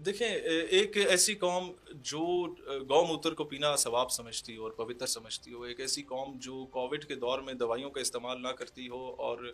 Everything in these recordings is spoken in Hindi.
देखें, एक ऐसी कौम जो गौमूत्र को पीना सवाब समझती हो और पवित्र समझती हो, एक ऐसी कौम जो कोविड के दौर में दवाइयों का इस्तेमाल ना करती हो और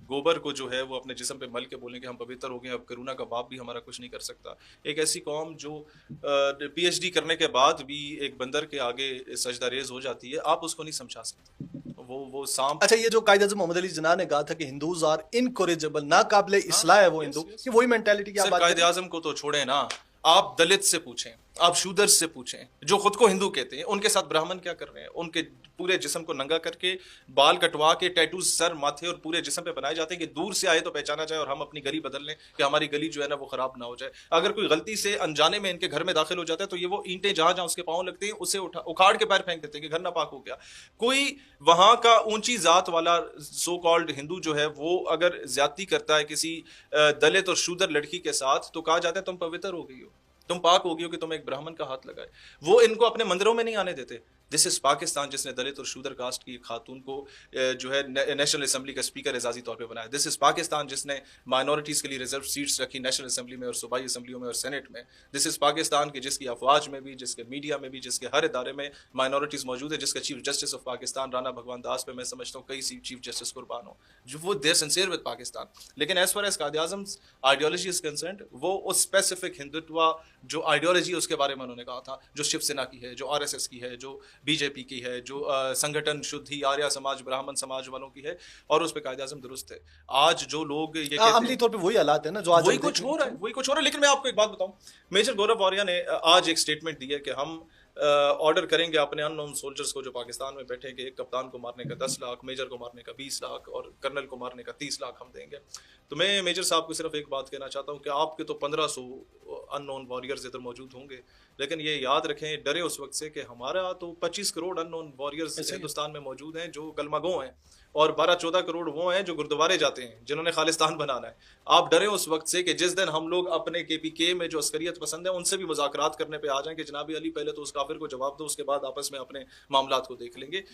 गोबर को जो है वो अपने जिस्म पे मल के बोलें कि हम पवित्र हो गए, अब कोरोना का बाप भी हमारा कुछ नहीं कर सकता। एक ऐसी कौम जो पीएचडी करने के बाद भी एक बंदर के आगे सजदा रेज़ हो जाती है, आप उसको नहीं समझा सकते। वो सांप। अच्छा, ये जो कायद-ए-आज़म मोहम्मद अली जिन्ना ने कहा था कि हिंदूज़ आर इनकरेजेबल, नाकाबिले हाँ, इस्लाह है वो यस, हिंदू, यस। ये वही मेंटालिटी की आप सर, बात कर रहे हैं? कायद-ए-आज़म को तो छोड़ें ना, आप दलित से पूछें, आप शूदर से पूछें, जो खुद को हिंदू कहते हैं, उनके साथ ब्राह्मण क्या कर रहे हैं? उनके पूरे जिस्म को नंगा करके, बाल कटवा के, टैटूज़ सर, माथे और पूरे जिस्म पे बनाए जाते हैं कि दूर से आए तो पहचाना जाए और हम अपनी गली बदल लें कि हमारी गली जो है ना वो खराब ना हो जाए। अगर कोई गलती से अनजाने में इनके घर में दाखिल हो जाता है तो ये वो ईंटें जहाँ-जहाँ उसके पाँव लगते हैं, उसे उखाड़ के पैर फेंक देते हैं कि घर नापाक हो गया। कोई वहाँ का ऊँची ज़ात वाला सो कॉल्ड हिंदू जो है वो अगर ज़्यादती करता है किसी दलित और शूदर लड़की के साथ, तो कहा जाता है तुम पवित्र हो गई हो, तुम पाक हो गई हो कि तुम एक ब्राह्मण का हाथ लगाए। वो इनको अपने मंदिरों में नहीं आने देते। दिस इज पाकिस्तान, जिसने दलित और शूदर कास्ट की खातून को जो है नेशनल असेंबली का स्पीकर एजाजी तौर पे बनाया। दिस इज पाकिस्तान, जिसने माइनॉरिटीज के लिए रिजर्व सीट्स रखी नेशनल असेंबली में और सूबाई असेंबलियों में और सेनेट में। दिस इज पाकिस्तान की जिसकी अफवाज में भी, जिसके मीडिया में भी, जिसके हर इदारे में माइनॉरिटीज मौजूद है, जिसका chief justice of Pakistan Rana भगवान दास पे मैं समझता हूँ कई चीफ जस्टिस कुर्बान हो, जो वो देर सिंसियर विद पाकिस्तान। लेकिन as far as Quaid-e-Azam ideology is concerned, वो उस स्पेसिफिक हिंदुत्व जो आइडियोलॉजी उसके बारे में उन्होंने कहा था, जो शिवसेना की है, जो आरएसएस की है, जो बीजेपी की है, जो संगठन शुद्ध ही आर्य समाज ब्राह्मण समाज वालों की है, और उस पर कायद-ए-आज़म दुरुस्त है। आज जो लोग ये कहते अमली हैं तौर पे वही हालात है ना जो आज वही हम कुछ देख हो रहे रहा है, वही कुछ हो रहा है। लेकिन मैं आपको एक बात बताऊं, मेजर गौरव वारिया ने आज एक स्टेटमेंट दी है कि हम ऑर्डर करेंगे अपने अननोन सोल्जर्स को जो पाकिस्तान में बैठे कि एक कप्तान को मारने का 10 लाख, मेजर को मारने का 20 लाख और कर्नल को मारने का 30 लाख हम देंगे। तो मैं मेजर साहब को सिर्फ एक बात कहना चाहता हूं कि आपके तो 1500 अननोन वॉरियर्स इधर मौजूद होंगे, लेकिन ये याद रखें, डरे उस वक्त से कि हमारा तो 25 करोड़ अननोन वॉरियर्स हिंदुस्तान में मौजूद हैं जो कलमागो हैं, और 12-14 करोड़ वो हैं जो गुरुद्वारे जाते हैं, जिन्होंने खालिस्तान बनाना है। आप डरे उस वक्त से कि जिस दिन हम लोग अपने केपीके में जो अस्करियत पसंद है उनसे भी मुज़ाकरात करने पे आ जाएं कि जनाब अली पहले तो उस काफिर को जवाब दो, उसके बाद आपस में अपने मामलात को देख लेंगे।